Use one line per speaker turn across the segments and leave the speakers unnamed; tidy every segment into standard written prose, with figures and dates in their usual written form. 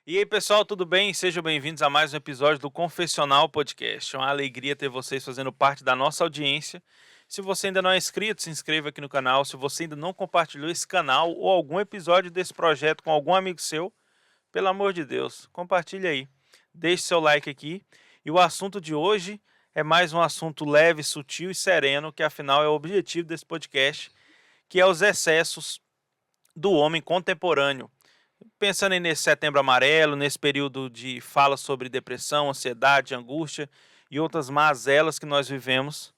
E aí, pessoal, tudo bem? Sejam bem-vindos a mais um episódio do Confessional Podcast. É uma alegria ter vocês fazendo parte da nossa audiência. Se você ainda não é inscrito, se inscreva aqui no canal. Se você ainda não compartilhou esse canal ou algum episódio desse projeto com algum amigo seu, pelo amor de Deus, compartilhe aí. Deixe seu like aqui. E o assunto de hoje é mais um assunto leve, sutil e sereno, que afinal é o objetivo desse podcast, que é os excessos do homem contemporâneo. Pensando aí nesse Setembro Amarelo, nesse período de fala sobre depressão, ansiedade, angústia e outras mazelas que nós vivemos,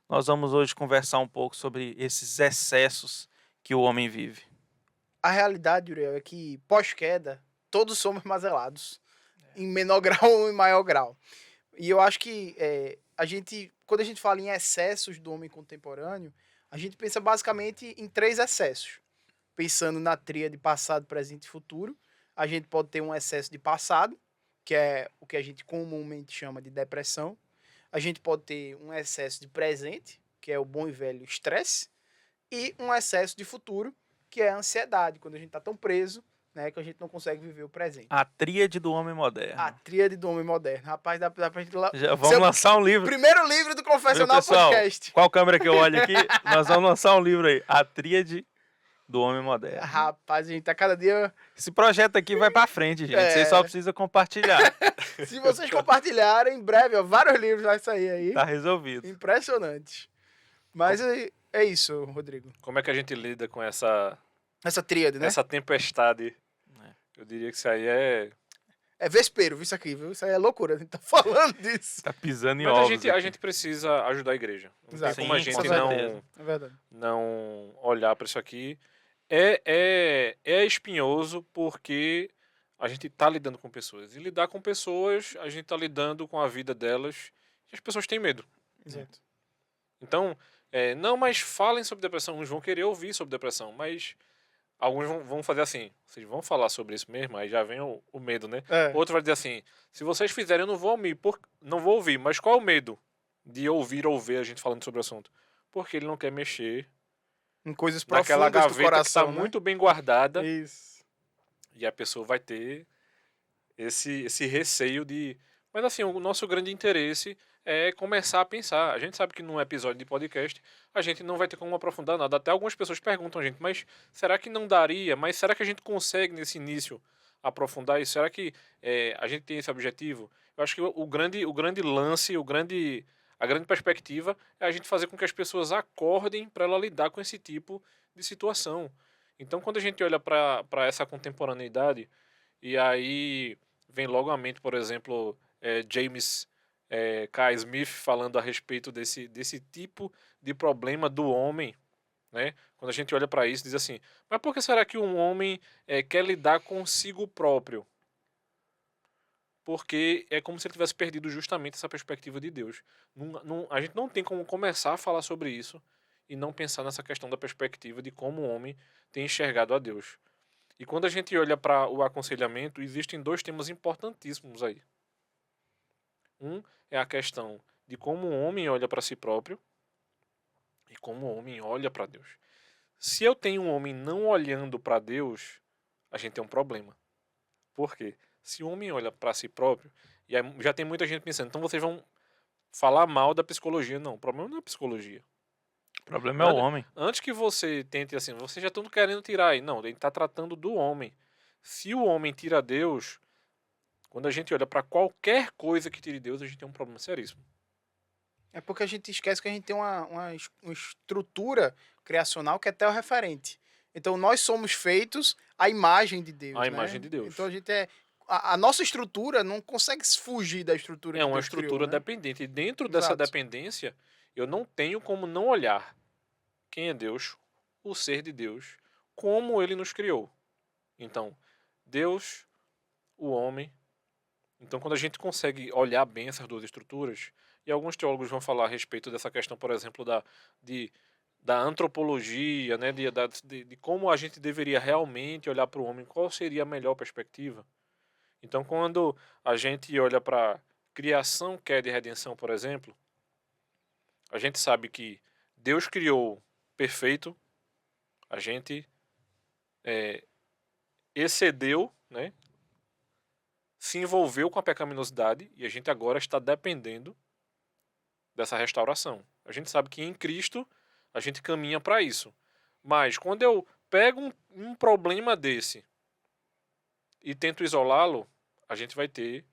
nós vamos hoje conversar um pouco sobre esses excessos que o homem vive.
A realidade, Uriel, é que pós-queda, todos somos mazelados, em menor grau ou em maior grau. E eu acho que quando a gente fala em excessos do homem contemporâneo, a gente pensa basicamente em 3 excessos. Pensando na tríade passado, presente e futuro, a gente pode ter um excesso de passado, que é o que a gente comumente chama de depressão. A gente pode ter um excesso de presente, que é o bom e velho estresse, e um excesso de futuro, que é a ansiedade, quando a gente está tão preso, né, que a gente não consegue viver o presente.
A tríade do homem
A
moderno.
tríade do homem moderno. Rapaz, dá pra gente
Já
ser
vamos
o
lançar um livro.
primeiro livro do
Viu,
Confessional
pessoal?
Podcast.
Qual câmera que eu olho aqui? Nós vamos lançar um livro aí. A tríade do homem moderno.
Rapaz, a gente tá cada dia...
Esse projeto aqui vai pra frente, gente. Vocês só precisam compartilhar.
Se vocês compartilharem, em breve, ó, vários livros vai sair aí.
Tá resolvido.
Impressionante. Mas é isso, Rodrigo.
Como é que a gente lida com essa
Essa tríade, né?
tempestade?
É.
Eu diria que isso aí é...
É vespeiro, viu isso aqui, viu? Isso aí é loucura, a gente tá falando disso.
Tá pisando em
Mas
ovos
a
aqui.
gente precisa ajudar a igreja. Não
Exato.
tem como a
Sim,
gente
com certeza.
É verdade.
não olhar para isso aqui. É espinhoso porque a gente tá lidando com pessoas. E lidar com pessoas, a gente tá lidando com a vida delas e as pessoas têm medo.
Exato.
Então, não, mas falem sobre depressão. Uns vão querer ouvir sobre depressão, mas alguns vão fazer assim. Vocês vão falar sobre isso mesmo? Aí já vem o medo, né?
É.
Outro vai dizer assim: se vocês fizerem, eu não vou ouvir. Mas qual é o medo de ouvir ou ver a gente falando sobre o assunto? Porque ele não quer mexer
Em coisas
naquela
profundas do
gaveta que
coração,
está
né?
muito bem guardada.
Isso.
E a pessoa vai ter esse receio de... Mas assim, o nosso grande interesse é começar a pensar. A gente sabe que num episódio de podcast a gente não vai ter como aprofundar nada. Até algumas pessoas perguntam a gente, mas será que não daria? Mas será que a gente consegue nesse início aprofundar isso? Será que a gente tem esse objetivo? Eu acho que o grande lance, a grande perspectiva é a gente fazer com que as pessoas acordem para ela lidar com esse tipo de situação. Então, quando a gente olha para essa contemporaneidade, e aí vem logo à mente, por exemplo, James K. Smith falando a respeito desse tipo de problema do homem, né? Quando a gente olha para isso, diz assim: mas por que será que um homem quer lidar consigo próprio? Porque é como se ele tivesse perdido justamente essa perspectiva de Deus. A gente não tem como começar a falar sobre isso e não pensar nessa questão da perspectiva de como o homem tem enxergado a Deus. E quando a gente olha para o aconselhamento, existem 2 temas importantíssimos aí. Um é a questão de como o homem olha para si próprio e como o homem olha para Deus. Se eu tenho um homem não olhando para Deus, a gente tem um problema. Por quê? Se o homem olha para si próprio, e aí já tem muita gente pensando, então vocês vão falar mal da psicologia. Não, o problema não é a psicologia.
O problema é o homem.
Antes que você tente assim, vocês já estão querendo tirar aí. Não, ele está tratando do homem. Se o homem tira Deus, quando a gente olha para qualquer coisa que tire Deus, a gente tem um problema seríssimo.
É porque a gente esquece que a gente tem uma estrutura criacional que é referente. Então, nós somos feitos à imagem de Deus,
À
né?
imagem de Deus.
Então, a gente a nossa estrutura não consegue fugir da estrutura
É
que
uma
Deus
estrutura
criou, né?
dependente. E dentro dessa
Exato.
dependência, eu não tenho como não olhar quem é Deus, o ser de Deus, como ele nos criou. Então, Deus, o homem. Então, quando a gente consegue olhar bem essas 2 estruturas, e alguns teólogos vão falar a respeito dessa questão, por exemplo, da antropologia, né, de como a gente deveria realmente olhar para o homem, qual seria a melhor perspectiva. Então, quando a gente olha para criação, queda e redenção, por exemplo, a gente sabe que Deus criou perfeito, a gente excedeu, né, se envolveu com a pecaminosidade e a gente agora está dependendo dessa restauração. A gente sabe que em Cristo a gente caminha para isso. Mas quando eu pego um problema desse e tento isolá-lo, a gente vai ter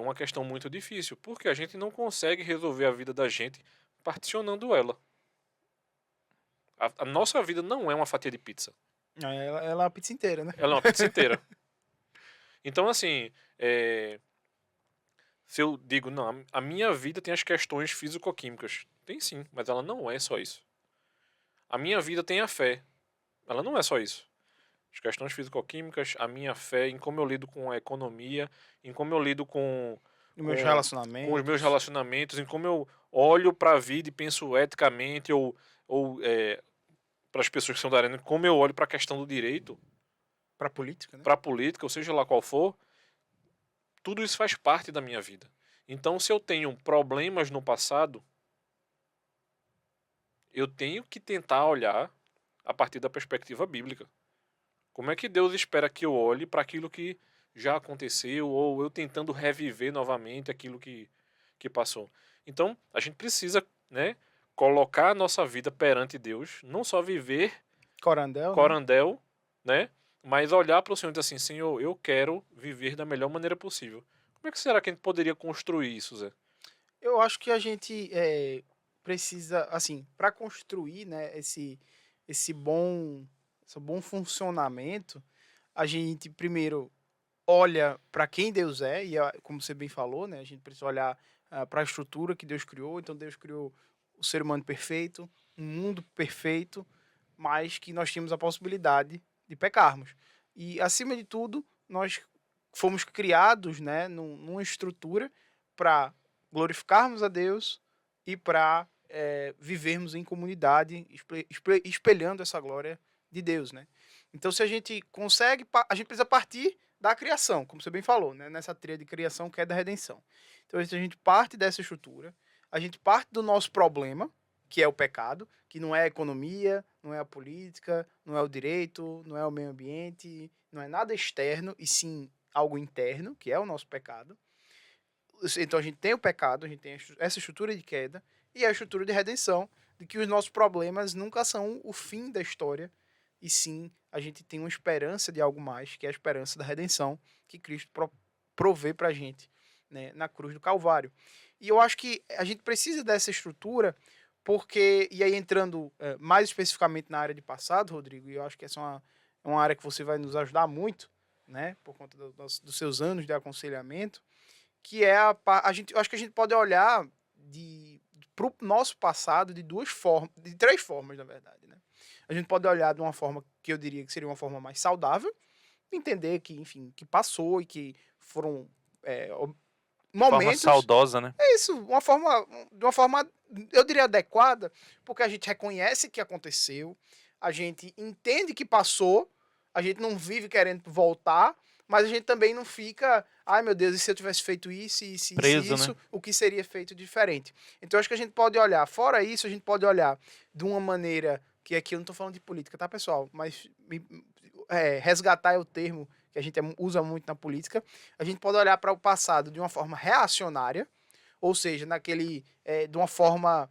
uma questão muito difícil, porque a gente não consegue resolver a vida da gente particionando ela. A nossa vida não é uma fatia de pizza.
Ela é uma pizza inteira, né?
Ela é uma pizza inteira. Então, assim, se eu digo, não, a minha vida tem as questões físico-químicas. Tem sim, mas ela não é só isso. A minha vida tem a fé. Ela não é só isso. As questões físico-químicas, a minha fé em como eu lido com a economia, em como eu lido com
Os meus
com
relacionamentos.
os meus relacionamentos, em como eu olho para a vida e penso eticamente, ou para as pessoas que são da arena, como eu olho para a questão do direito,
Pra política, né?
para a política, ou seja lá qual for, tudo isso faz parte da minha vida. Então, se eu tenho problemas no passado, eu tenho que tentar olhar a partir da perspectiva bíblica. Como é que Deus espera que eu olhe para aquilo que já aconteceu, ou eu tentando reviver novamente aquilo que passou? Então, a gente precisa, né, colocar a nossa vida perante Deus, não só viver
Corandel,
né, mas olhar para o Senhor e dizer assim, Senhor, eu quero viver da melhor maneira possível. Como é que será que a gente poderia construir isso, Zé?
Eu acho que a gente precisa, assim, para construir, né, esse bom funcionamento, a gente primeiro olha para quem Deus é, e como você bem falou, né, a gente precisa olhar para a estrutura que Deus criou. Então Deus criou o ser humano perfeito, um mundo perfeito, mas que nós tínhamos a possibilidade de pecarmos. E acima de tudo, nós fomos criados, né, numa estrutura para glorificarmos a Deus e para vivermos em comunidade, espelhando essa glória de Deus, né? Então, se a gente consegue, a gente precisa partir da criação, como você bem falou, né? Nessa tríade de criação, que é da redenção. Então, se a gente parte dessa estrutura, a gente parte do nosso problema, que é o pecado, que não é a economia, não é a política, não é o direito, não é o meio ambiente, não é nada externo, e sim algo interno, que é o nosso pecado. Então a gente tem o pecado, a gente tem essa estrutura de queda e a estrutura de redenção, de que os nossos problemas nunca são o fim da história, e sim a gente tem uma esperança de algo mais, que é a esperança da redenção que Cristo provê pra gente, né, na cruz do Calvário. E eu acho que a gente precisa dessa estrutura porque, e aí entrando mais especificamente na área de passado, Rodrigo, e eu acho que essa é uma área que você vai nos ajudar muito, né, por conta dos seus anos de aconselhamento, que é eu acho que a gente pode olhar para o nosso passado de três formas, na verdade, né? A gente pode olhar de uma forma que eu diria que seria uma forma mais saudável, entender que, enfim, que passou e que foram momentos...
Forma saudosa, né?
É isso, de uma forma, eu diria, adequada, porque a gente reconhece que aconteceu, a gente entende que passou, a gente não vive querendo voltar, mas a gente também não fica, ai meu Deus, e se eu tivesse feito isso,
Preso,
isso,
né?
o que seria feito diferente? Então acho que a gente pode olhar, fora isso, a gente pode olhar de uma maneira, que aqui eu não estou falando de política, tá pessoal? Mas resgatar é o termo que a gente usa muito na política. A gente pode olhar para o passado de uma forma reacionária, ou seja, de uma forma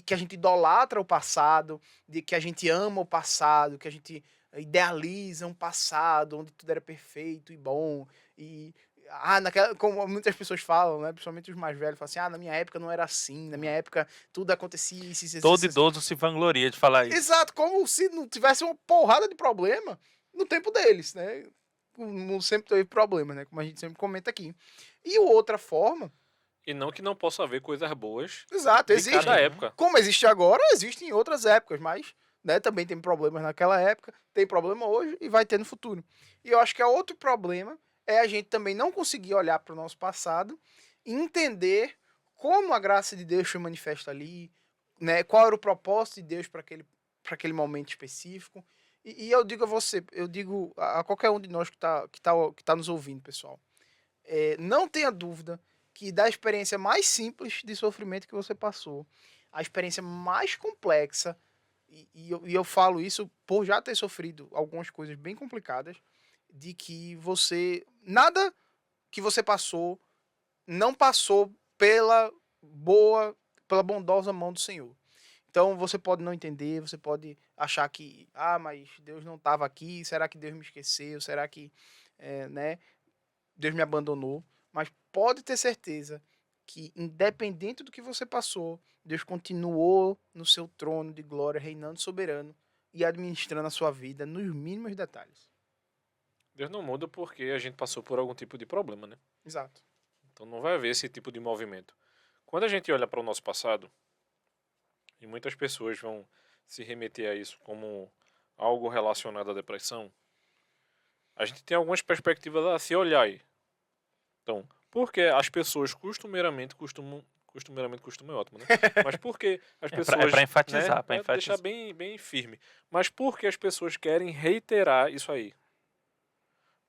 que a gente idolatra o passado, de que a gente ama o passado, que a gente idealiza um passado onde tudo era perfeito e bom, e como muitas pessoas falam, né, principalmente os mais velhos, falam assim, na minha época não era assim, na minha época tudo acontecia isso.
Todo idoso se vangloria de falar isso.
Exato, como se não tivesse uma porrada de problema no tempo deles, né? O mundo sempre teve problemas, né? Como a gente sempre comenta aqui. E outra forma...
E não que não possa haver coisas boas
Exato,
de
existe.
cada época.
Como existe agora, existe em outras épocas, mas, né, também tem problemas naquela época, tem problema hoje e vai ter no futuro. E eu acho que outro problema é a gente também não conseguir olhar para o nosso passado e entender como a graça de Deus foi manifesta ali, né, qual era o propósito de Deus para aquele momento específico. E eu digo a você, eu digo a qualquer um de nós que tá nos ouvindo, pessoal, não tenha dúvida que da experiência mais simples de sofrimento que você passou, a experiência mais complexa, e eu falo isso por já ter sofrido algumas coisas bem complicadas, de que nada que você passou não passou pela bondosa mão do Senhor. Então você pode não entender, você pode achar que, mas Deus não estava aqui, será que Deus me esqueceu, será que né, Deus me abandonou? Mas pode ter certeza que, independente do que você passou, Deus continuou no seu trono de glória, reinando soberano e administrando a sua vida nos mínimos detalhes.
Deus não muda porque a gente passou por algum tipo de problema, né?
Exato.
Então não vai haver esse tipo de movimento. Quando a gente olha para o nosso passado, e muitas pessoas vão se remeter a isso como algo relacionado à depressão, a gente tem algumas perspectivas a se olhar aí. Então, porque as pessoas costumeiramente é ótimo, né? Mas porque as pessoas...
É pra enfatizar,
né,
pra enfatizar.
deixar bem, bem firme. Mas porque as pessoas querem reiterar isso aí.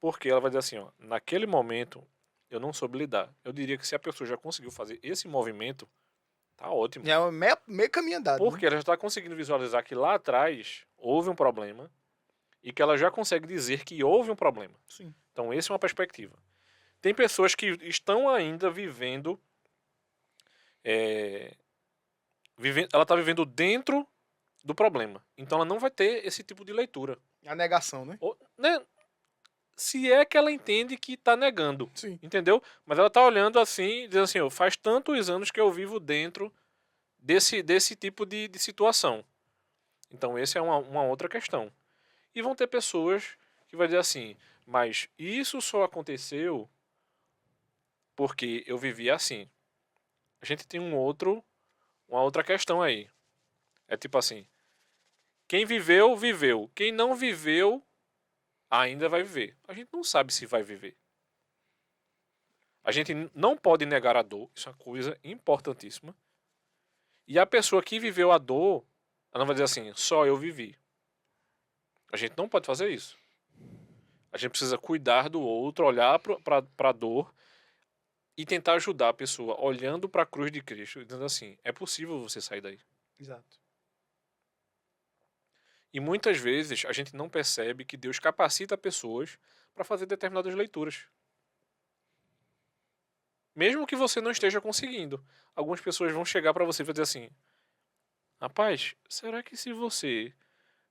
Porque ela vai dizer assim, ó, naquele momento eu não soube lidar. Eu diria que se a pessoa já conseguiu fazer esse movimento, tá ótimo.
É meio caminho andado.
Porque ela já está conseguindo visualizar que lá atrás houve um problema e que ela já consegue dizer que houve um problema.
Sim.
Então, essa é uma perspectiva. Tem pessoas que estão ainda vivendo... ela está vivendo dentro do problema. Então, ela não vai ter esse tipo de leitura.
A negação, né?
Né? Se é que ela entende que está negando.
Sim.
Entendeu? Mas ela está olhando assim, dizendo assim, faz tantos anos que eu vivo dentro desse tipo de situação. Então, essa é uma outra questão. E vão ter pessoas que vão dizer assim, mas isso só aconteceu porque eu vivi assim. A gente tem uma outra questão aí. É tipo assim, quem viveu, viveu. Quem não viveu, ainda vai viver. A gente não sabe se vai viver. A gente não pode negar a dor, isso é uma coisa importantíssima. E a pessoa que viveu a dor, ela não vai dizer assim, só eu vivi. A gente não pode fazer isso. A gente precisa cuidar do outro, olhar para a dor e tentar ajudar a pessoa, olhando para a cruz de Cristo, e dizendo assim, é possível você sair daí.
Exato.
E muitas vezes a gente não percebe que Deus capacita pessoas para fazer determinadas leituras. Mesmo que você não esteja conseguindo. Algumas pessoas vão chegar para você e vão dizer assim, rapaz, será que se você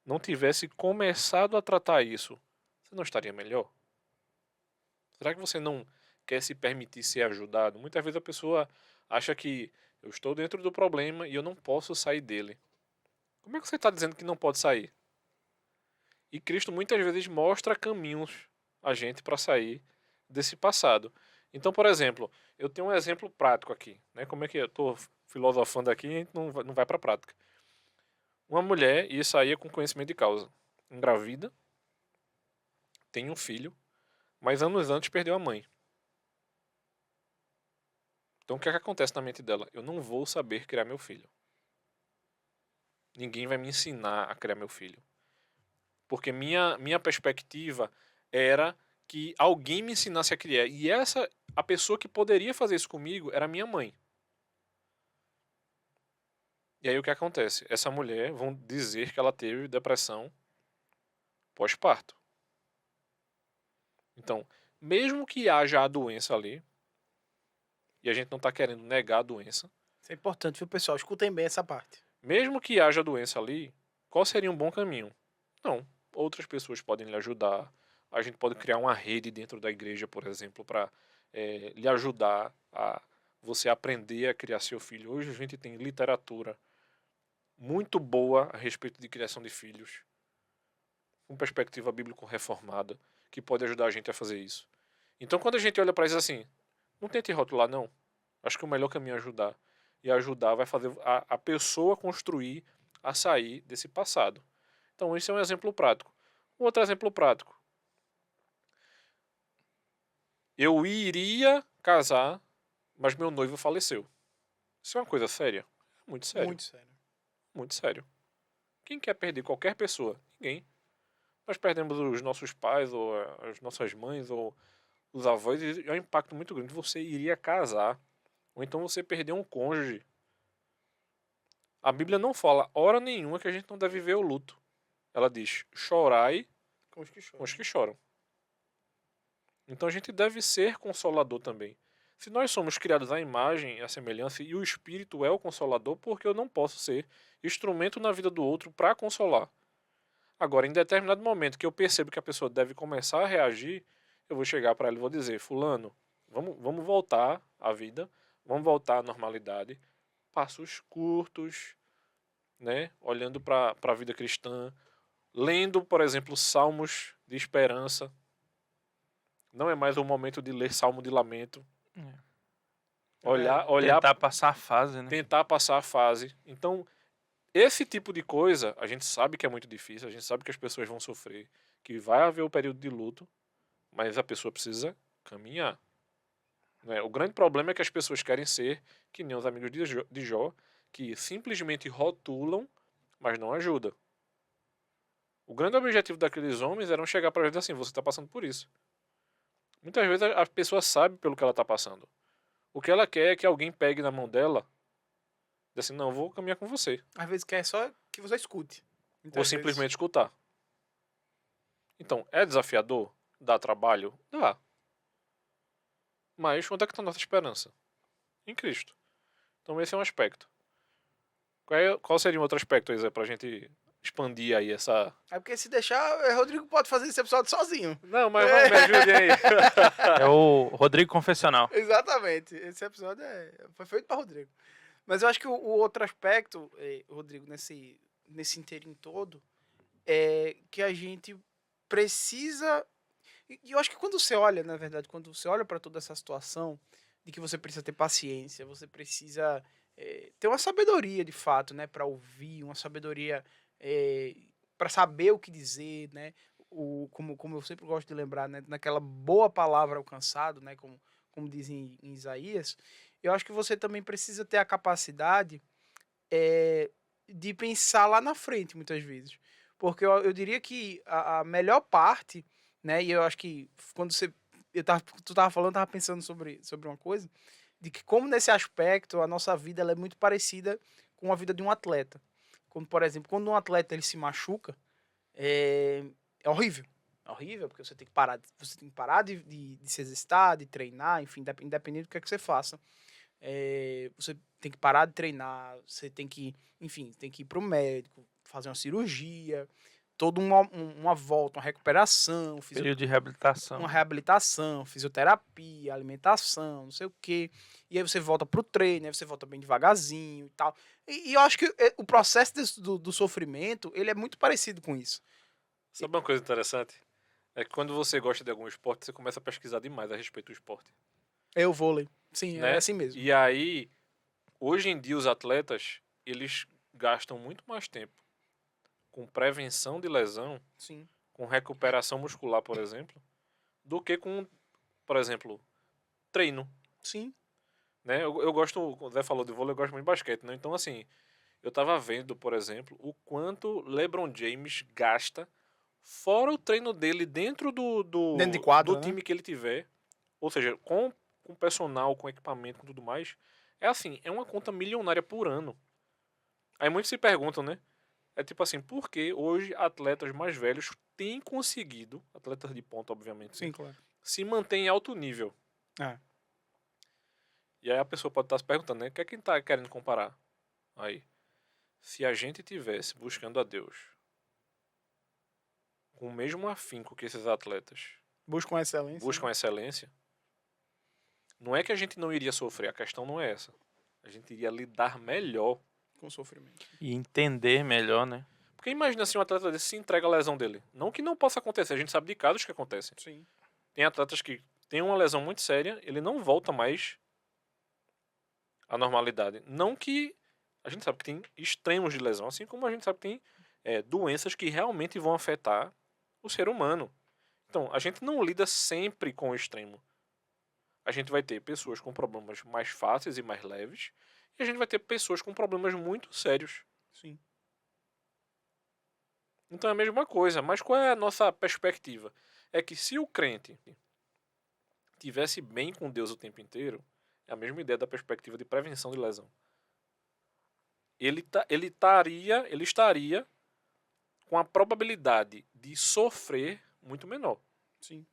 não tivesse começado a tratar isso, você não estaria melhor? Será que você não quer se permitir ser ajudado? Muitas vezes a pessoa acha que eu estou dentro do problema e eu não posso sair dele. Como é que você está dizendo que não pode sair? E Cristo muitas vezes mostra caminhos a gente para sair desse passado. Então, por exemplo, eu tenho um exemplo prático aqui. Né? Como é que eu estou filosofando aqui e a gente não vai para a prática. Uma mulher ia sair com conhecimento de causa. Engravida, tem um filho, mas anos antes perdeu a mãe. Então o que é que acontece na mente dela? Eu não vou saber criar meu filho. Ninguém vai me ensinar a criar meu filho. Porque minha perspectiva era que alguém me ensinasse a criar. E a pessoa que poderia fazer isso comigo era minha mãe. E aí o que acontece? Essa mulher, vão dizer que ela teve depressão pós-parto. Então, mesmo que haja a doença ali, e a gente não está querendo negar a doença.
Isso é importante, viu, pessoal? Escutem bem essa parte.
Mesmo que haja a doença ali, qual seria um bom caminho? Não. Outras pessoas podem lhe ajudar. A gente pode criar uma rede dentro da igreja, por exemplo, para lhe ajudar a você aprender a criar seu filho. Hoje a gente tem literatura muito boa a respeito de criação de filhos, com perspectiva bíblico reformada, que pode ajudar a gente a fazer isso. Então, quando a gente olha para isso assim, não tente rotular, não. Acho que o melhor caminho é ajudar. E ajudar vai fazer a pessoa construir a sair desse passado. Então, esse é um exemplo prático. Um outro exemplo prático. Eu iria casar, mas meu noivo faleceu. Isso é uma coisa séria? Muito sério.
Muito sério.
Muito sério. Quem quer perder qualquer pessoa? Ninguém. Nós perdemos os nossos pais, ou as nossas mães, ou os avós, e é um impacto muito grande. Você iria casar, ou então você perder um cônjuge. A Bíblia não fala hora nenhuma que a gente não deve viver o luto. Ela diz, chorai
Com os que choram.
com os que choram. Então a gente deve ser consolador também. Se nós somos criados à imagem e à semelhança e o Espírito é o consolador, porque eu não posso ser instrumento na vida do outro para consolar? Agora, em determinado momento que eu percebo que a pessoa deve começar a reagir, eu vou chegar para ela e vou dizer: Fulano, vamos voltar à vida, vamos voltar à normalidade, passos curtos, né? Olhando para a vida cristã, lendo, por exemplo, salmos de esperança. Não é mais o momento de ler salmo de lamento. Olhar,
Tentar passar a fase, né?
tentar passar a fase. Então, esse tipo de coisa, a gente sabe que é muito difícil, a gente sabe que as pessoas vão sofrer, que vai haver o período de luto, mas a pessoa precisa caminhar. Né? O grande problema é que as pessoas querem ser que nem os amigos de Jó, que simplesmente rotulam, mas não ajudam. O grande objetivo daqueles homens era chegar para eles assim: você está passando por isso. Muitas vezes a pessoa sabe pelo que ela está passando. O que ela quer é que alguém pegue na mão dela e diga assim: não, eu vou caminhar com você.
Às vezes quer só que você escute.
Ou
Muitas
simplesmente
vezes.
escutar. Então, é desafiador? Dá trabalho? Dá. Mas onde é que está a nossa esperança? Em Cristo. Então esse é um aspecto. Qual seria um outro aspecto, Isa, pra gente expandir aí essa...
É porque se deixar, o Rodrigo pode fazer esse episódio sozinho.
Não, mas vamos, me ajudem aí.
É o Rodrigo Confessional.
Exatamente. Esse episódio foi feito para Rodrigo. Mas eu acho que o outro aspecto, Rodrigo, nesse inteirinho todo, é que a gente precisa... E eu acho que quando você olha, na verdade, quando você olha para toda essa situação, de que você precisa ter paciência, você precisa ter uma sabedoria de fato, né, para ouvir, uma sabedoria para saber o que dizer, né, como eu sempre gosto de lembrar, né, naquela boa palavra alcançado, né, como dizem em Isaías, eu acho que você também precisa ter a capacidade de pensar lá na frente, muitas vezes. Porque eu diria que a melhor parte, né, e eu acho que quando tu tava falando, eu tava pensando sobre uma coisa, de que como nesse aspecto a nossa vida ela é muito parecida com a vida de um atleta. Como, por exemplo, quando um atleta ele se machuca, é horrível. É horrível, porque você tem que parar de se exercitar, de treinar, enfim, independente do que é que você faça. Você tem que parar de treinar, você tem que, enfim, tem que ir pro médico, fazer uma cirurgia, toda uma volta, uma recuperação,
Período de reabilitação.
uma reabilitação, fisioterapia, alimentação, não sei o quê. E aí você volta pro treino, aí você volta bem devagarzinho e tal. E eu acho que o processo do sofrimento, ele é muito parecido com isso.
Sabe uma coisa interessante? É que quando você gosta de algum esporte, você começa a pesquisar demais a respeito do esporte.
É o vôlei. Sim,
Né?
é assim mesmo.
E aí, hoje em dia, os atletas, eles gastam muito mais tempo com prevenção de lesão,
Sim.
com recuperação muscular, por exemplo, do que com, por exemplo, treino.
Sim.
Né? Eu gosto, o Zé falou de vôlei, eu gosto muito de basquete, né? Então, assim, eu tava vendo, por exemplo, o quanto LeBron James gasta, fora o treino dele dentro
Dentro de quadra,
do
né?
time que ele tiver, ou seja, com personal, com equipamento, com tudo mais. É assim, é uma conta milionária por ano. Aí muitos se perguntam, né? É tipo assim, por que hoje atletas mais velhos têm conseguido, atletas de ponta, obviamente,
Sim, claro.
se manter em alto nível?
É.
E aí a pessoa pode estar se perguntando, né? O que é que está querendo comparar? Aí, se a gente tivesse buscando a Deus com o mesmo afinco que esses atletas
Buscam excelência.
buscam excelência, não é que a gente não iria sofrer, a questão não é essa. A gente iria lidar melhor.
Com sofrimento.
E entender melhor, né?
Porque imagina se um atleta desse se entrega a lesão dele. Não que não possa acontecer, a gente sabe de casos que acontecem.
Sim.
Tem atletas que têm uma lesão muito séria, ele não volta mais à normalidade. Não que... A gente sabe que tem extremos de lesão, assim como a gente sabe que tem doenças que realmente vão afetar o ser humano. Então, a gente não lida sempre com o extremo. A gente vai ter pessoas com problemas mais fáceis e mais leves, e a gente vai ter pessoas com problemas muito sérios.
Sim.
Então é a mesma coisa, mas qual é a nossa perspectiva? É que se o crente tivesse bem com Deus o tempo inteiro, é a mesma ideia da perspectiva de prevenção de lesão. Ele estaria com a probabilidade de sofrer muito menor.
Sim.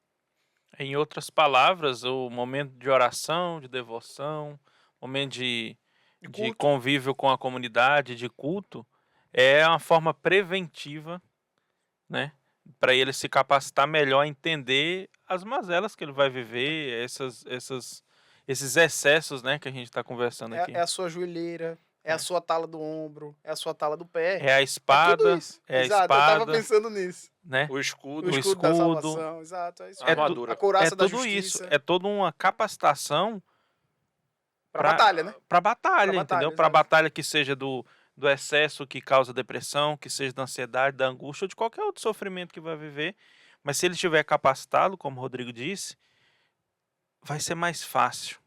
Em outras palavras, o momento de oração, de devoção, momento
De
de
culto.
convívio com a comunidade, de culto, é uma forma preventiva, né, para ele se capacitar melhor a entender as mazelas que ele vai viver, esses excessos, né, que a gente está conversando
É,
aqui.
é a sua joelheira, é a
É.
sua tala do ombro, é a sua tala do pé.
É a
É tudo
espada,
isso. Exato, eu tava pensando nisso.
né,
O
O
escudo,
escudo da salvação, exato, é isso
a
é,
mesmo.
tu,
A
armadura.
é
couraça da
tudo isso,
justiça.
é toda uma capacitação
Pra batalha, né?
para
Pra
batalha, entendeu?
batalha,
Para
exato.
batalha que seja do excesso que causa depressão, que seja da ansiedade, da angústia ou de qualquer outro sofrimento que vai viver. Mas se ele estiver capacitado, como o Rodrigo disse, vai ser mais fácil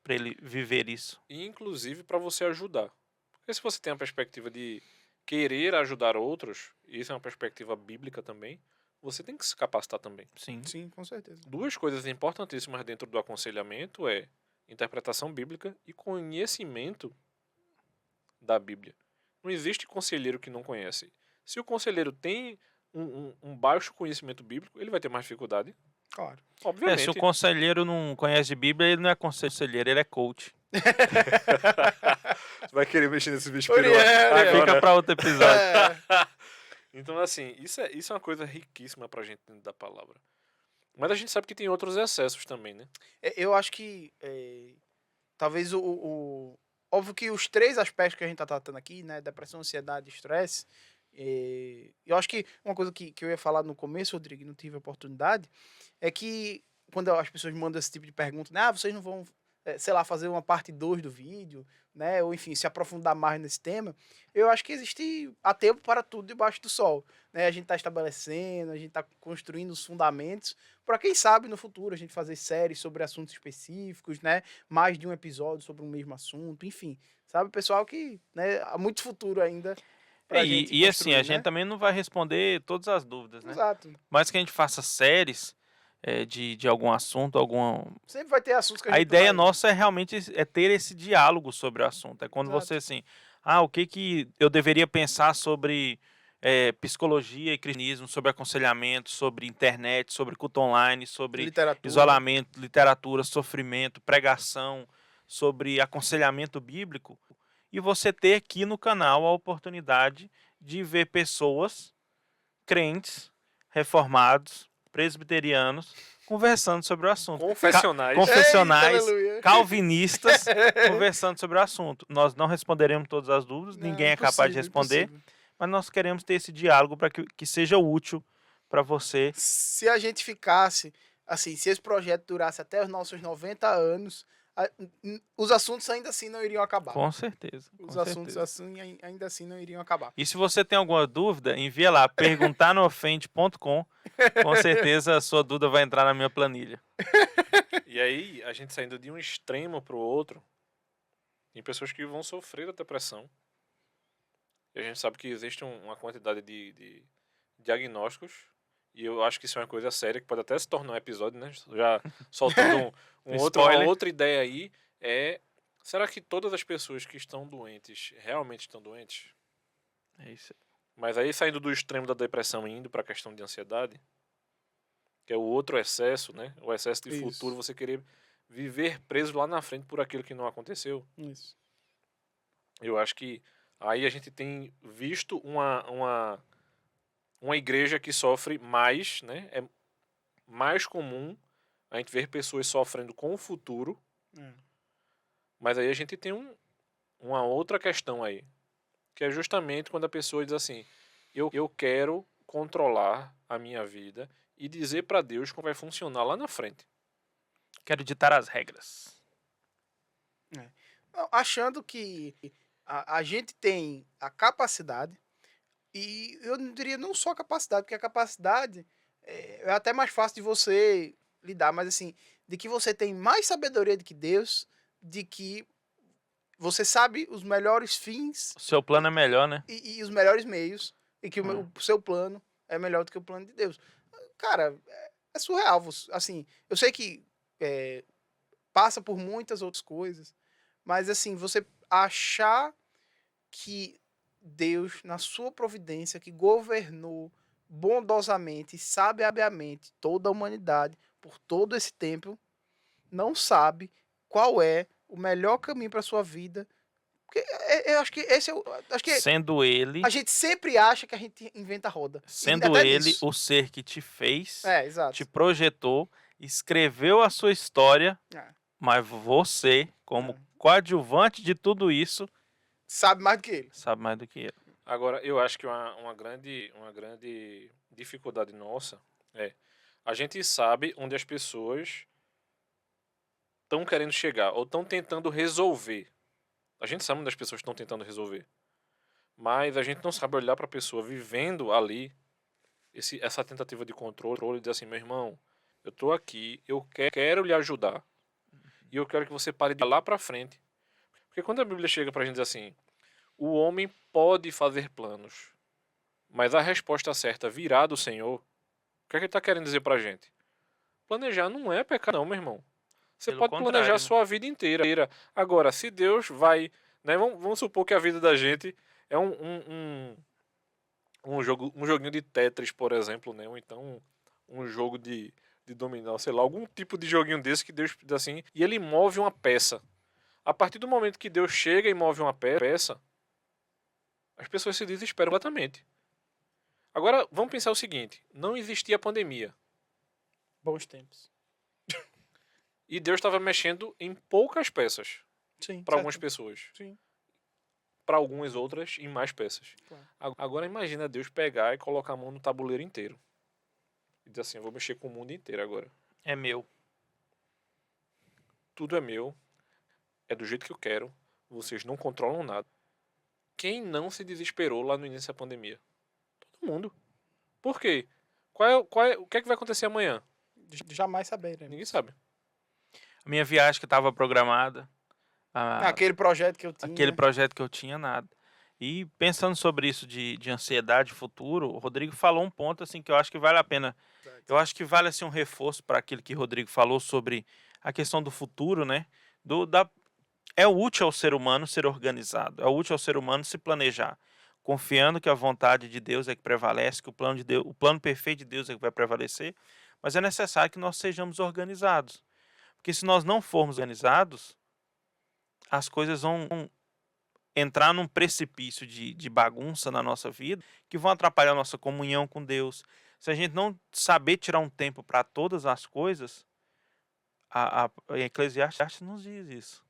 para ele viver isso.
E inclusive para você ajudar. Porque se você tem a perspectiva de querer ajudar outros, e isso é uma perspectiva bíblica também, você tem que se capacitar também.
Sim.
Sim, com certeza.
Duas coisas importantíssimas dentro do aconselhamento é interpretação bíblica e conhecimento da Bíblia. Não existe conselheiro que não conhece. Se o conselheiro tem um baixo conhecimento bíblico, ele vai ter mais dificuldade,
Claro.
Se
obviamente.
o conselheiro não conhece Bíblia, ele não é conselheiro, ele é coach.
Você vai querer mexer nesse bicho
Uriel, Uriel.
Fica para outro episódio.
É,
Então, assim, isso é uma coisa riquíssima pra gente dentro da palavra. Mas a gente sabe que tem outros excessos também, né?
eu acho que talvez óbvio que os três aspectos que a gente tá tratando aqui, né? Depressão, ansiedade e estresse. Eu acho que uma coisa que eu ia falar no começo, Rodrigo, e não tive oportunidade, é que quando as pessoas mandam esse tipo de pergunta, né? Vocês não vão, sei lá, fazer uma parte 2 do vídeo, né? Ou enfim, se aprofundar mais nesse tema. Eu acho que existe há tempo para tudo debaixo do sol, né? A gente está estabelecendo, a gente está construindo os fundamentos para quem sabe no futuro a gente fazer séries sobre assuntos específicos, né? Mais de um episódio sobre um mesmo assunto, enfim. Sabe, pessoal que, né, há muito futuro ainda pra gente
E assim,
construir,
a gente
né?
também não vai responder todas as dúvidas, né?
Exato.
Mas que a gente faça séries de algum assunto,
Sempre vai ter assuntos que a
A
gente
ideia
vai...
nossa é realmente ter esse diálogo sobre o assunto. É quando
Exato.
você assim, o que eu deveria pensar sobre psicologia e cristianismo, sobre aconselhamento, sobre internet, sobre culto online, sobre
Literatura.
isolamento, literatura, sofrimento, pregação, sobre aconselhamento bíblico. E você ter aqui no canal a oportunidade de ver pessoas crentes, reformados, presbiterianos, conversando sobre o assunto.
Confessionais.
Confessionais,
Eita, aleluia.
calvinistas, conversando sobre o assunto. Nós não responderemos todas as dúvidas,
Não,
ninguém é capaz de
impossível,
responder,
impossível.
mas nós queremos ter esse diálogo para que seja útil para você.
Se a gente ficasse, assim, se esse projeto durasse até os nossos 90 anos, os assuntos ainda assim não iriam acabar.
Com certeza.
Os
com
assuntos
certeza.
assim ainda assim não iriam acabar.
E se você tem alguma dúvida, envia lá, perguntarnoofende.com. Com certeza a sua dúvida vai entrar na minha planilha.
E aí, a gente saindo de um extremo pro outro, tem pessoas que vão sofrer da depressão. E a gente sabe que existe uma quantidade de diagnósticos. E eu acho que isso é uma coisa séria, que pode até se tornar um episódio, né? Já soltando uma
Spoiler.
outra ideia aí. Será que todas as pessoas que estão doentes realmente estão doentes?
É isso.
Mas aí, saindo do extremo da depressão e indo para a questão de ansiedade, que é o outro excesso, né? O excesso de
Isso.
futuro, você querer viver preso lá na frente por aquilo que não aconteceu.
Isso.
Eu acho que aí a gente tem visto uma igreja que sofre mais, né? É mais comum a gente ver pessoas sofrendo com o futuro, mas aí a gente tem uma outra questão aí, que é justamente quando a pessoa diz assim, eu quero controlar a minha vida e dizer para Deus como vai funcionar lá na frente.
Quero ditar as regras.
Achando que a gente tem a capacidade, e eu não diria não só a capacidade, porque a capacidade é até mais fácil de você lidar, mas assim, de que você tem mais sabedoria do que Deus, de que você sabe os melhores fins
O seu plano é melhor, né?
e os melhores meios, e que o seu plano é melhor do que o plano de Deus. Cara, é surreal. Assim, eu sei que passa por muitas outras coisas, mas assim, você achar que Deus, na sua providência, que governou bondosamente e sabiamente toda a humanidade por todo esse tempo, não sabe qual é o melhor caminho para sua vida. Porque eu acho que esse é o. Acho que
Sendo ele,
a gente sempre acha que a gente inventa a roda. E
sendo
até
ele
nisso.
o ser que te fez,
É,
te
exato.
projetou, escreveu a sua história,
É.
mas você, como
É.
coadjuvante de tudo isso,
Sabe mais do que ele.
sabe mais do que ele.
Agora, eu acho que uma grande dificuldade nossa é a gente sabe onde as pessoas estão querendo chegar ou estão tentando resolver. A gente sabe onde as pessoas estão tentando resolver. Mas a gente não sabe olhar para a pessoa vivendo ali essa tentativa de controle e dizer assim, meu irmão, eu tô aqui, eu quero lhe ajudar e eu quero que você pare de ir lá para frente. Porque quando a Bíblia chega para a gente dizer assim, o homem pode fazer planos, mas a resposta certa virá do Senhor, o que é que ele está querendo dizer para a gente? Planejar não é pecado não, meu irmão. Você
Pelo
pode planejar
contrário,
a
né?
sua vida inteira. Agora, se Deus vai... Né, vamos supor que a vida da gente é um joguinho de Tetris, por exemplo, né? Ou então um jogo de dominó, sei lá, algum tipo de joguinho desse que Deus diz assim, e ele move uma peça. A partir do momento que Deus chega e move uma peça, as pessoas se desesperam completamente. Agora, vamos pensar o seguinte, não existia pandemia,
Bons tempos.
e Deus estava mexendo em poucas peças
Sim.
para algumas pessoas.
Sim.
Para algumas outras em mais peças.
Claro.
Agora imagina Deus pegar e colocar a mão no tabuleiro inteiro. E dizer assim, eu vou mexer com o mundo inteiro agora.
É meu.
Tudo é meu, é do jeito que eu quero, vocês não controlam nada. Quem não se desesperou lá no início da pandemia? Todo mundo. Por quê? O que é que vai acontecer amanhã?
Jamais saberemos.
Ninguém sabe.
A minha viagem que estava programada,
Aquele projeto que eu tinha.
aquele projeto que eu tinha, nada. E pensando sobre isso de ansiedade futuro, o Rodrigo falou um ponto assim que eu acho que vale a pena. Eu acho que vale assim um reforço para aquilo que o Rodrigo falou sobre a questão do futuro, né? É útil ao ser humano ser organizado, é útil ao ser humano se planejar, confiando que a vontade de Deus é que prevalece, que o plano de Deus, o plano perfeito de Deus é que vai prevalecer, mas é necessário que nós sejamos organizados. Porque se nós não formos organizados, as coisas vão entrar num precipício de bagunça na nossa vida, que vão atrapalhar a nossa comunhão com Deus. Se a gente não saber tirar um tempo para todas as coisas, a Eclesiastes nos diz isso.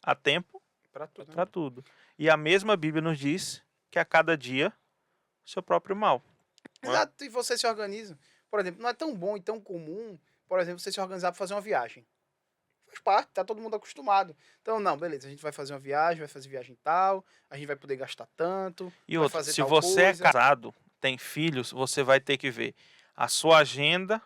Há tempo
Pra tudo.
para tudo. E a mesma Bíblia nos diz que a cada dia o seu próprio mal.
Exato, e você se organiza. Por exemplo, não é tão bom e tão comum, por exemplo, você se organizar para fazer uma viagem. Faz parte, tá todo mundo acostumado. Então, não, beleza, a gente vai fazer uma viagem, vai fazer viagem tal, a gente vai poder gastar tanto.
E
vai
outra,
fazer
se
tal
você
coisa.
é casado, tem filhos, você vai ter que ver a sua agenda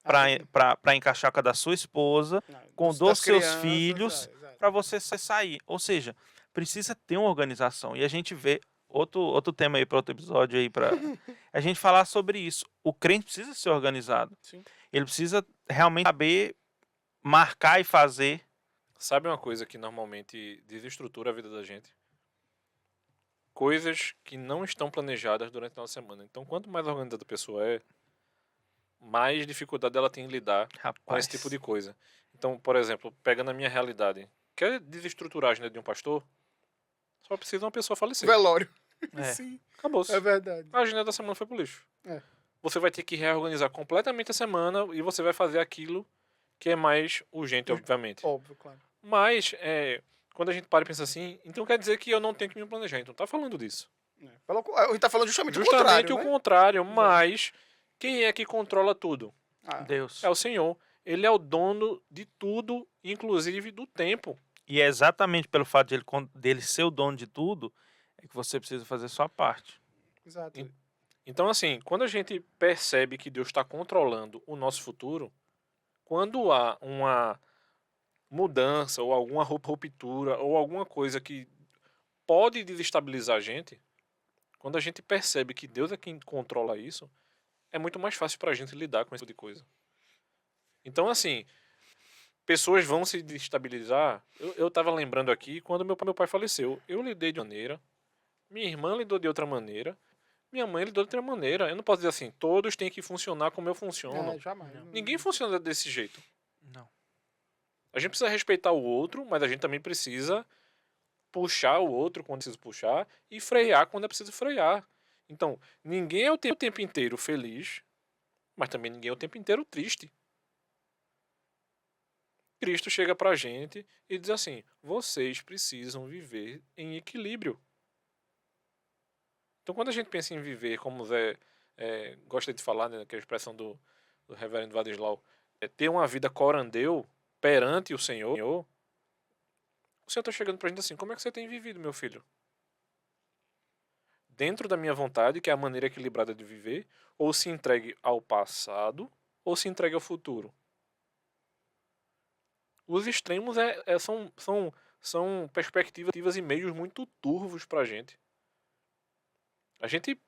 Ah,
para encaixar com a da sua esposa,
não,
com
das
dos seus
crianças,
filhos,
exato.
para você sair. Ou seja, precisa ter uma organização. E a gente vê outro tema aí para outro episódio aí para a gente falar sobre isso. O crente precisa ser organizado.
Sim.
Ele precisa realmente saber marcar e fazer.
Sabe uma coisa que normalmente desestrutura a vida da gente? Coisas que não estão planejadas durante a nossa semana. Então, quanto mais organizada a pessoa é, mais dificuldade ela tem em lidar com
Rapaz,
esse tipo de coisa. Então, por exemplo, pegando a minha realidade, quer desestruturar a agenda de um pastor? Só precisa uma pessoa falecer.
Velório.
É.
Sim,
Acabou-se.
é verdade.
A agenda da semana foi pro lixo.
É.
Você vai ter que reorganizar completamente a semana e você vai fazer aquilo que é mais urgente, obviamente.
Óbvio, claro.
Mas, quando a gente para e pensa assim, então quer dizer que eu não tenho que me planejar. Então tá falando disso.
A gente tá falando justamente o
Justamente
contrário,
o
né?
contrário, mas quem é que controla tudo?
Ah,
Deus.
É o Senhor. Ele é o dono de tudo, inclusive do tempo.
E é exatamente pelo fato dele ser o dono de tudo, é que você precisa fazer sua parte.
exato.
Então, assim, quando a gente percebe que Deus está controlando o nosso futuro, quando há uma mudança ou alguma ruptura ou alguma coisa que pode desestabilizar a gente, quando a gente percebe que Deus é quem controla isso, é muito mais fácil para a gente lidar com esse tipo de coisa. Então, assim, pessoas vão se destabilizar. Eu estava lembrando aqui, quando meu pai faleceu, eu lidei de uma maneira, minha irmã lidou de outra maneira, Minha mãe lidou de outra maneira. Eu não posso dizer assim, todos têm que funcionar como eu funciono.
Jamais.
Não.
Ninguém funciona desse jeito.
Não.
A gente precisa respeitar o outro, mas a gente também precisa puxar o outro quando é preciso puxar e frear quando é preciso frear. Então, ninguém é o tempo inteiro feliz, mas também ninguém é o tempo inteiro triste. Cristo chega pra gente e diz assim, vocês precisam viver em equilíbrio. Então, quando a gente pensa em viver, como o Zé gosta de falar, né, que é a expressão do reverendo Vadislau, ter uma vida corandeu perante o Senhor está chegando pra gente assim, como é que você tem vivido, meu filho? Dentro da minha vontade, que é a maneira equilibrada de viver, ou se entregue ao passado, ou se entregue ao futuro. Os extremos são perspectivas e meios muito turvos pra gente. A gente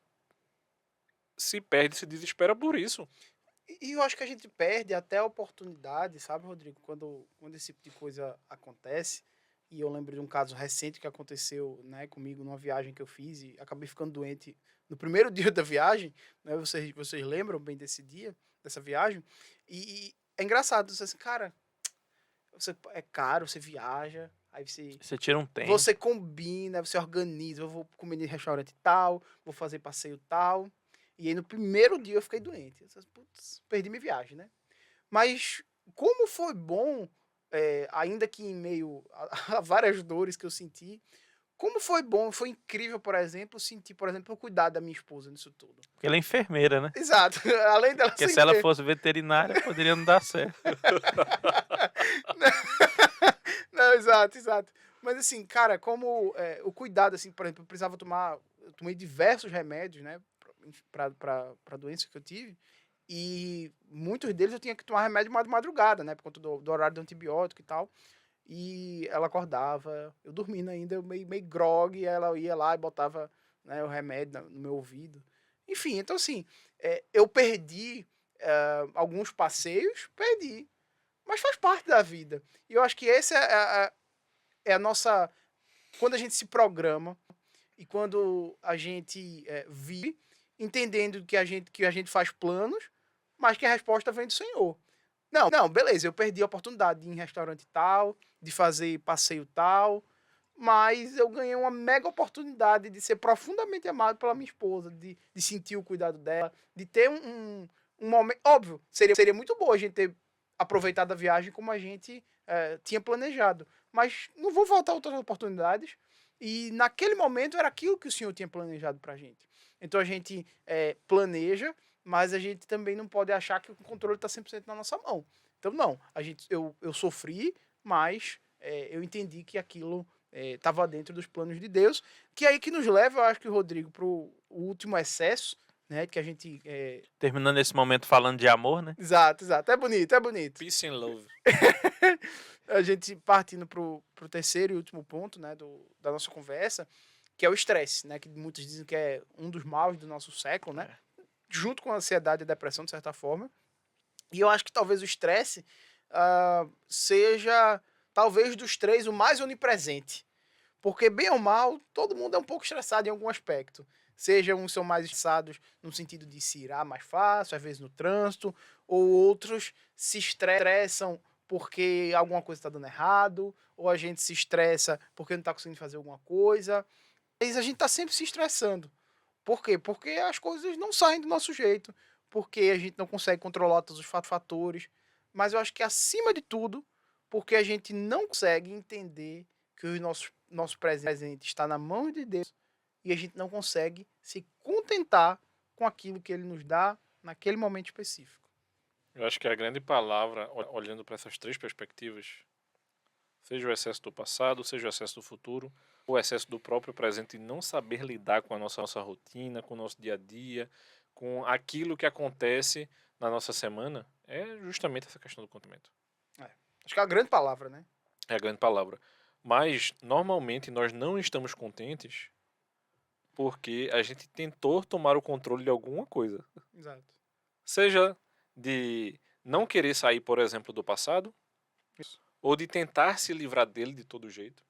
se perde, se desespera por isso.
E eu acho que a gente perde até a oportunidade, sabe, Rodrigo, quando esse tipo de coisa acontece. E eu lembro de um caso recente que aconteceu, né, comigo numa viagem que eu fiz e acabei ficando doente no primeiro dia da viagem, né? Vocês lembram bem desse dia, dessa viagem? E é engraçado, você assim, cara, é caro, você viaja, aí
Você tira um tempo.
você combina, você organiza, eu vou comer em restaurante tal, vou fazer passeio tal. E aí no primeiro dia eu fiquei doente. Eu disse, putz, perdi minha viagem, né? Mas como foi bom, ainda que em meio a várias dores que eu senti, como foi bom, foi incrível, por exemplo, sentir, por exemplo, o cuidado da minha esposa nisso tudo.
Porque ela é enfermeira, né?
Exato. Além dela
Porque
ser
se ela
enfermeira.
fosse veterinária, poderia não dar certo.
Não, exato, exato. Mas assim, cara, como o cuidado, assim, por exemplo, eu tomei diversos remédios, né, pra doença que eu tive, e muitos deles eu tinha que tomar remédio de madrugada, né, por conta do horário do antibiótico e tal, e ela acordava, eu dormindo ainda, eu meio grog, ela ia lá e botava, né, o remédio no meu ouvido. Enfim, então assim, eu perdi alguns passeios, perdi, mas faz parte da vida. E eu acho que essa é a nossa. Quando a gente se programa e quando a gente vive, entendendo que a gente faz planos, mas que a resposta vem do Senhor. Não, beleza, eu perdi a oportunidade de ir em restaurante tal, de fazer passeio tal, mas eu ganhei uma mega oportunidade de ser profundamente amado pela minha esposa, de sentir o cuidado dela, de ter um momento. Óbvio, seria muito bom a gente ter aproveitado a viagem como a gente tinha planejado, mas não vou voltar outras oportunidades. E naquele momento era aquilo que o Senhor tinha planejado pra gente. Então a gente planeja, mas a gente também não pode achar que o controle está 100% na nossa mão. Então, não, eu sofri, mas eu entendi que aquilo estava dentro dos planos de Deus, que é aí que nos leva, eu acho que, Rodrigo, para o último excesso, né, que a gente...
Terminando esse momento falando de amor, né?
Exato, exato, é bonito, é bonito.
Peace and love.
A gente partindo pro terceiro e último ponto, né, da nossa conversa, que é o estresse, né, que muitos dizem que é um dos males do nosso século, né, junto com a ansiedade e a depressão, de certa forma. E eu acho que talvez o estresse seja, talvez dos três, o mais onipresente. Porque, bem ou mal, todo mundo é um pouco estressado em algum aspecto. Seja uns são mais estressados no sentido de se irar mais fácil, às vezes no trânsito, ou outros se estressam porque alguma coisa está dando errado, ou a gente se estressa porque não está conseguindo fazer alguma coisa. Mas a gente está sempre se estressando. Por quê? Porque as coisas não saem do nosso jeito, porque a gente não consegue controlar todos os fatores. Mas eu acho que, acima de tudo, porque a gente não consegue entender que o nosso presente está na mão de Deus e a gente não consegue se contentar com aquilo que Ele nos dá naquele momento específico.
Eu acho que a grande palavra, olhando para essas três perspectivas, seja o excesso do passado, seja o excesso do futuro, o excesso do próprio presente e não saber lidar com a nossa rotina, com o nosso dia a dia, com aquilo que acontece na nossa semana, é justamente essa questão do contentamento.
Acho que é a grande palavra, né?
É a grande palavra. Mas, normalmente, nós não estamos contentes porque a gente tentou tomar o controle de alguma coisa.
Exato.
Seja de não querer sair, por exemplo, do passado,
Isso.
ou de tentar se livrar dele de todo jeito,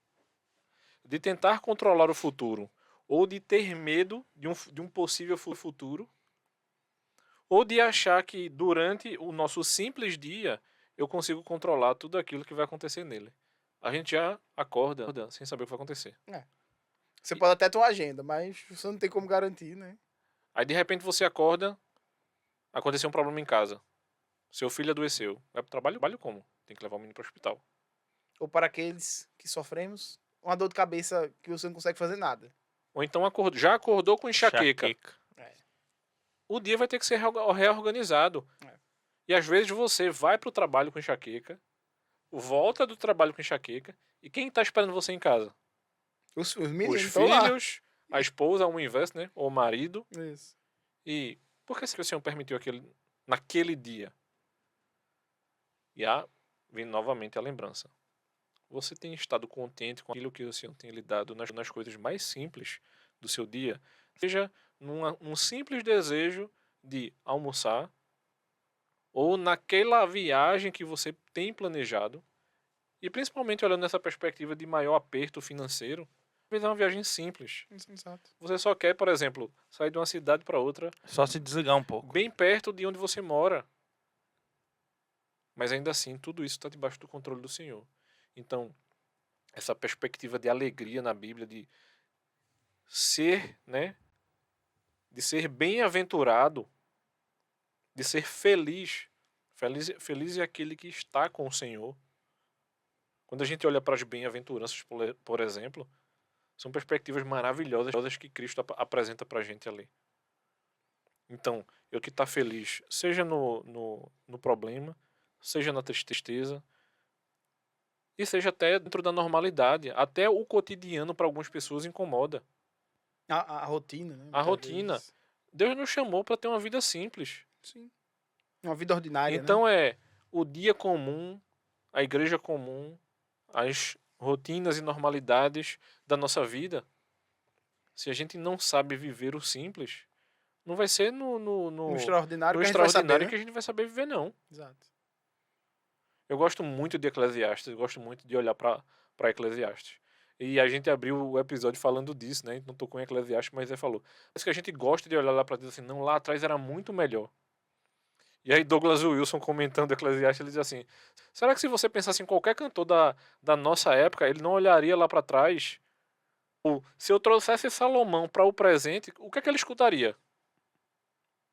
de tentar controlar o futuro, ou de ter medo de um possível futuro, ou de achar que durante o nosso simples dia eu consigo controlar tudo aquilo que vai acontecer nele. A gente já acorda sem saber o que vai acontecer.
Você pode até ter uma agenda, mas você não tem como garantir, né?
Aí de repente você acorda, aconteceu um problema em casa. Seu filho adoeceu. Vai pro trabalho? Trabalho como? Tem que levar o menino para o hospital.
Ou para aqueles que sofremos, uma dor de cabeça que você não consegue fazer nada.
Ou então já acordou com enxaqueca.
É.
O dia vai ter que ser reorganizado.
É.
E às vezes você vai pro trabalho com enxaqueca, volta do trabalho com enxaqueca, e quem tá esperando você em casa?
Os meninos
Os
estão lá.
filhos, a esposa, o inverso, né? Ou o marido.
Isso.
E por que o Senhor permitiu naquele dia? E vem novamente a lembrança. Você tem estado contente com aquilo que o Senhor tem lhe dado nas coisas mais simples do seu dia? Seja num simples desejo de almoçar, ou naquela viagem que você tem planejado, e principalmente olhando nessa perspectiva de maior aperto financeiro, às vezes é uma viagem simples.
Exato.
Você só quer, por exemplo, sair de uma cidade para outra,
Só se desligar um pouco.
bem perto de onde você mora. Mas ainda assim, tudo isso está debaixo do controle do Senhor. Então, essa perspectiva de alegria na Bíblia, de ser, né, de ser bem-aventurado, de ser feliz. Feliz é aquele que está com o Senhor. Quando a gente olha para as bem-aventuranças, por exemplo, são perspectivas maravilhosas que Cristo apresenta para a gente ali. Então, eu que estar feliz, seja no problema, seja na tristeza, e seja até dentro da normalidade. Até o cotidiano para algumas pessoas incomoda.
A rotina, né?
A
muitas
rotina.
vezes.
Deus nos chamou para ter uma vida simples.
Sim. Uma vida ordinária, né?
Então é o dia comum, a igreja comum, as rotinas e normalidades da nossa vida. Se a gente não sabe viver o simples, não vai ser
No extraordinário
no
que a gente vai saber,
extraordinário
né?
que a gente vai saber viver, não.
Exato.
Eu gosto muito de Eclesiastes, eu gosto muito de olhar para Eclesiastes. E a gente abriu o episódio falando disso, né? Não tocou em Eclesiastes, mas ele falou. Mas que a gente gosta de olhar lá para Deus assim, não, lá atrás era muito melhor. E aí Douglas Wilson comentando Eclesiastes, ele diz assim, será que se você pensasse em qualquer cantor da nossa época, ele não olharia lá para trás? Ou, se eu trouxesse Salomão para o presente, o que é que ele escutaria?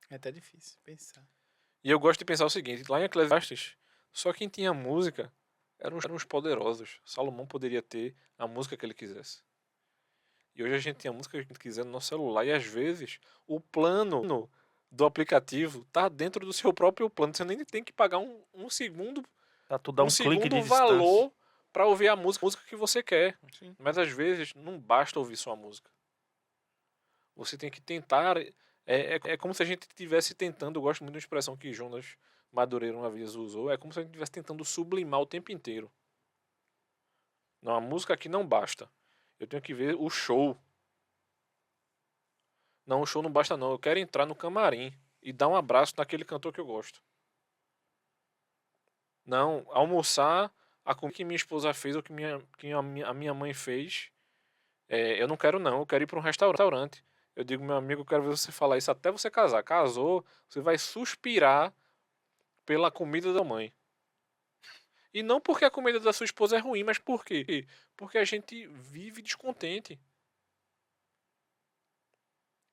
É até difícil pensar.
E eu gosto de pensar o seguinte, lá em Eclesiastes, só quem tinha música eram os poderosos. Salomão poderia ter a música que ele quisesse. E hoje a gente tem a música que a gente quiser no nosso celular. E às vezes o plano do aplicativo tá dentro do seu próprio plano. Você nem tem que pagar um segundo,
Tá tudo a um clique
segundo
de
valor para ouvir a música que você quer.
Sim.
Mas às vezes não basta ouvir sua música. Você tem que tentar. É como se a gente estivesse tentando. Eu gosto muito da expressão que Jonas Madureira uma vez usou. É como se a gente estivesse tentando sublimar o tempo inteiro. Não, a música aqui não basta. Eu tenho que ver o show. Não, o show não basta não. Eu quero entrar no camarim e dar um abraço naquele cantor que eu gosto. Não, almoçar a comida que minha esposa fez ou que a minha mãe fez. Eu não quero não. Eu quero ir para um restaurante. Eu digo, meu amigo, eu quero ver você falar isso até você casar. Casou, você vai suspirar pela comida da mãe. E não porque a comida da sua esposa é ruim, mas por quê? Porque a gente vive descontente.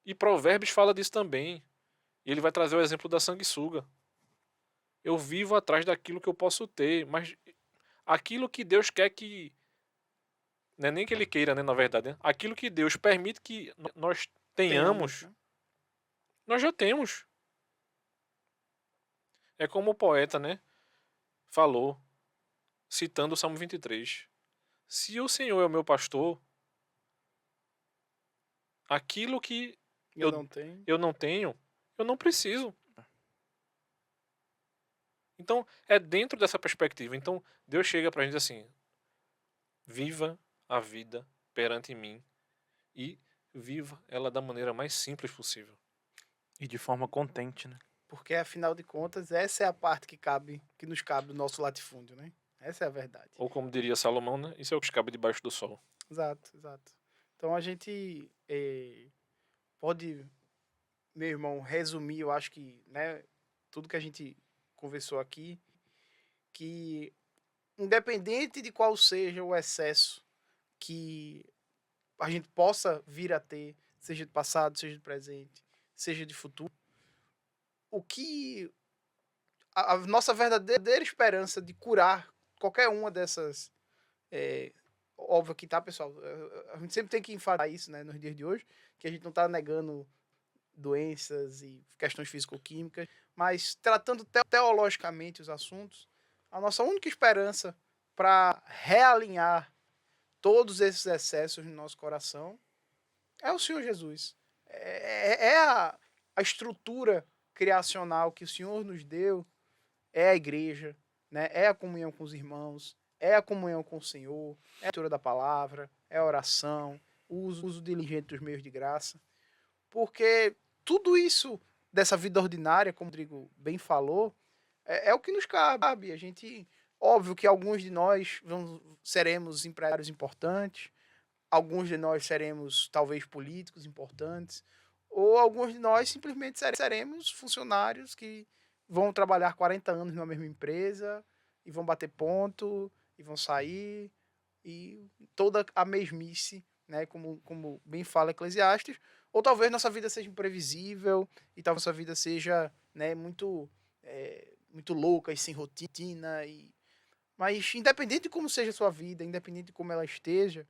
E Provérbios fala disso também. E ele vai trazer o exemplo da sanguessuga. Eu vivo atrás daquilo que eu posso ter, mas aquilo que Deus quer que... Não é nem que Ele queira, né, na verdade. Né? Aquilo que Deus permite que nós tenhamos,
né?
nós já temos. É como o poeta, né, falou, citando o Salmo 23. Se o Senhor é o meu pastor, aquilo que
Eu não tenho.
eu não tenho, eu não preciso. Então, é dentro dessa perspectiva. Então, Deus chega pra gente assim, viva a vida perante mim e viva ela da maneira mais simples possível.
E de forma contente, né?
Porque, afinal de contas, essa é a parte que nos cabe do nosso latifúndio, né? Essa é a verdade.
Ou como diria Salomão, né? Isso é o que cabe debaixo do sol.
Exato, exato. Então a gente pode, meu irmão, resumir, eu acho que, né, tudo que a gente conversou aqui, que independente de qual seja o excesso que a gente possa vir a ter, seja de passado, seja de presente, seja de futuro, o que a nossa verdadeira esperança de curar qualquer uma dessas, óbvio que tá, pessoal, a gente sempre tem que enfatizar isso, né, nos dias de hoje, que a gente não está negando doenças e questões físico-químicas, mas tratando teologicamente os assuntos, a nossa única esperança para realinhar todos esses excessos no nosso coração é o Senhor Jesus. É a estrutura criacional que o Senhor nos deu, é a igreja, né? É a comunhão com os irmãos, é a comunhão com o Senhor, é a leitura da palavra, é a oração, o uso diligente dos meios de graça. Porque tudo isso dessa vida ordinária, como o Rodrigo bem falou, é o que nos cabe. A gente, óbvio que alguns de nós seremos empresários importantes, alguns de nós seremos talvez políticos importantes, ou alguns de nós simplesmente seremos funcionários que vão trabalhar 40 anos na mesma empresa e vão bater ponto e vão sair e toda a mesmice, né, como bem fala Eclesiastes, ou talvez nossa vida seja imprevisível e talvez nossa vida seja, né, muito louca e sem rotina mas independente de como seja a sua vida, independente de como ela esteja,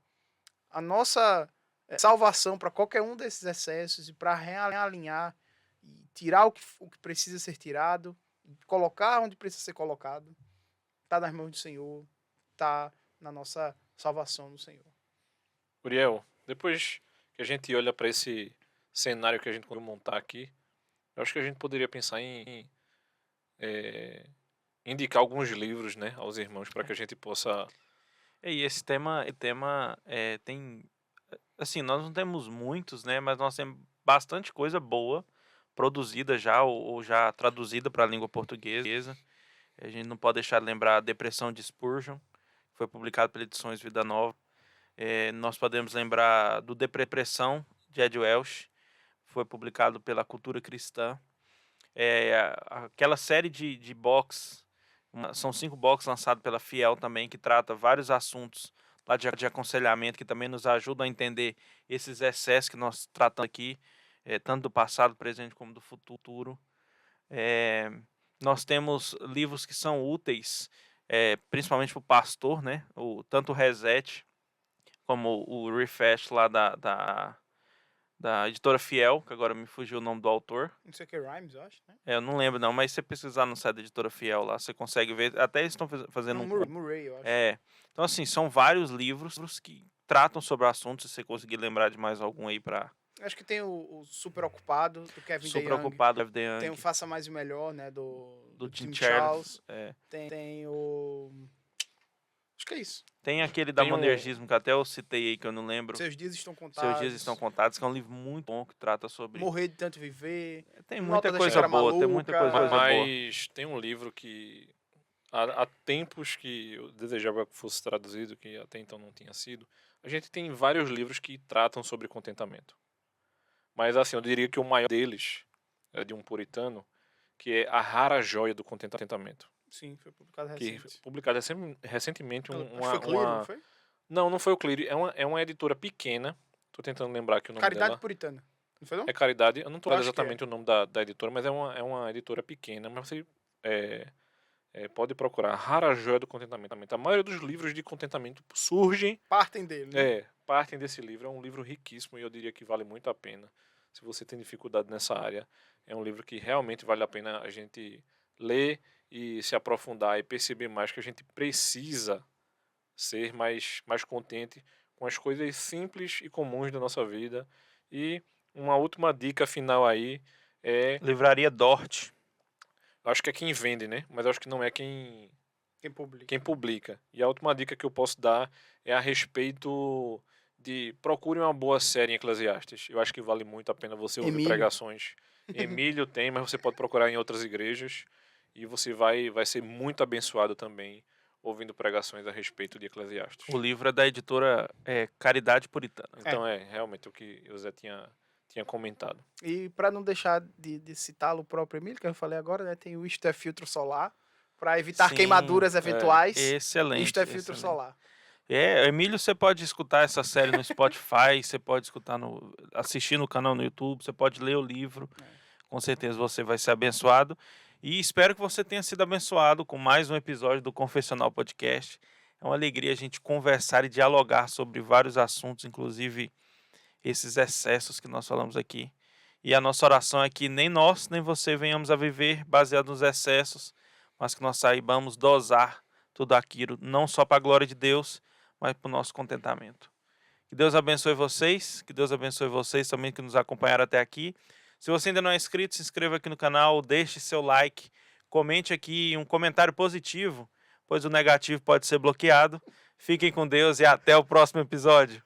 a nossa salvação para qualquer um desses excessos e para realinhar e tirar o que precisa ser tirado, colocar onde precisa ser colocado, está nas mãos do Senhor, está na nossa salvação no Senhor.
Uriel, depois que a gente olha para esse cenário que a gente conseguiu montar aqui, eu acho que a gente poderia pensar em indicar alguns livros, né, aos irmãos para que a gente possa...
E esse tema tem, assim, nós não temos muitos, né, mas nós temos bastante coisa boa produzida já ou já traduzida para a língua portuguesa. A gente não pode deixar de lembrar a Depressão de Spurgeon, que foi publicado pela Edições Vida Nova. Nós podemos lembrar do Depressão, de Ed Welch, foi publicado pela Cultura Cristã. Aquela série de box, são 5 box lançados pela Fiel também, que trata vários assuntos lá de aconselhamento, que também nos ajudam a entender esses excessos que nós tratamos aqui, tanto do passado, presente, como do futuro. Nós temos livros que são úteis, principalmente para o pastor, né? Tanto o Reset como o Refresh lá da editora Fiel, que agora me fugiu o nome do autor.
Não sei o que, Rhymes, eu acho, né?
Eu não lembro não, mas se você pesquisar no site da editora Fiel lá, você consegue ver, até eles estão fazendo
Murray, eu acho.
Então assim, são vários livros que tratam sobre o assunto, se você conseguir lembrar de mais algum aí para...
Acho que tem o Super Ocupado, do Kevin
Super
DeYoung.
Ocupado, Kevin DeYoung.
Tem o Faça Mais e Melhor, né, do
Tim
Tim
Charles.
Charles. Tem o... Acho que é isso.
Tem aquele da
Tem
Monergismo, que até eu citei aí, que eu não lembro.
Seus Dias Estão Contados.
Seus Dias Estão Contados, que é um livro muito bom, que trata sobre...
Morrer de Tanto Viver.
Tem
Nota
muita
da
coisa
História
boa, tem muita coisa boa.
Mas tem um livro que há tempos que eu desejava que fosse traduzido, que até então não tinha sido. A gente tem vários livros que tratam sobre contentamento. Mas assim, eu diria que o maior deles é de um puritano, que é A Rara Joia do Contentamento.
Sim, foi publicado
Que
recente.
publicado recentemente
Acho que foi Clear, não foi?
Não foi o Clear. É uma editora pequena. Tô tentando lembrar aqui o nome
Caridade
dela.
Puritana. Não foi não?
É Caridade. Eu não tô
Eu
lembrando
acho que
exatamente o nome da editora, mas é uma editora pequena. Mas você pode procurar. Rara Joia do Contentamento. A maioria dos livros de contentamento surgem...
Partem dele, né?
Partem desse livro. É um livro riquíssimo e eu diria que vale muito a pena. Se você tem dificuldade nessa área, é um livro que realmente vale a pena a gente ler e se aprofundar e perceber mais que a gente precisa ser mais contente com as coisas simples e comuns da nossa vida. E uma última dica final aí é...
Livraria Dort.
Acho que é quem vende, né? Mas acho que não é quem publica. E a última dica que eu posso dar é a respeito de procure uma boa série em Eclesiastes. Eu acho que vale muito a pena você ouvir pregações. Emílio tem, mas você pode procurar em outras igrejas e você vai ser muito abençoado também ouvindo pregações a respeito de Eclesiastes.
O livro é da editora Caridade Puritana.
Então realmente o que o Zé tinha comentado.
E para não deixar de citá-lo, o próprio Emílio, que eu falei agora, né? Tem o Isto é Filtro Solar, para evitar
Sim,
queimaduras eventuais.
Excelente.
Isto é Filtro
excelente.
Solar.
Emílio, você pode escutar essa série no Spotify, você pode escutar assistir no canal no YouTube, você pode ler o livro. Com certeza você vai ser abençoado. E espero que você tenha sido abençoado com mais um episódio do Confessional Podcast. É uma alegria a gente conversar e dialogar sobre vários assuntos, inclusive esses excessos que nós falamos aqui. E a nossa oração é que nem nós, nem você venhamos a viver baseado nos excessos, mas que nós saibamos dosar tudo aquilo, não só para a glória de Deus, mas para o nosso contentamento. Que Deus abençoe vocês, que Deus abençoe vocês também que nos acompanharam até aqui. Se você ainda não é inscrito, se inscreva aqui no canal, deixe seu like, comente aqui um comentário positivo, pois o negativo pode ser bloqueado. Fiquem com Deus e até o próximo episódio.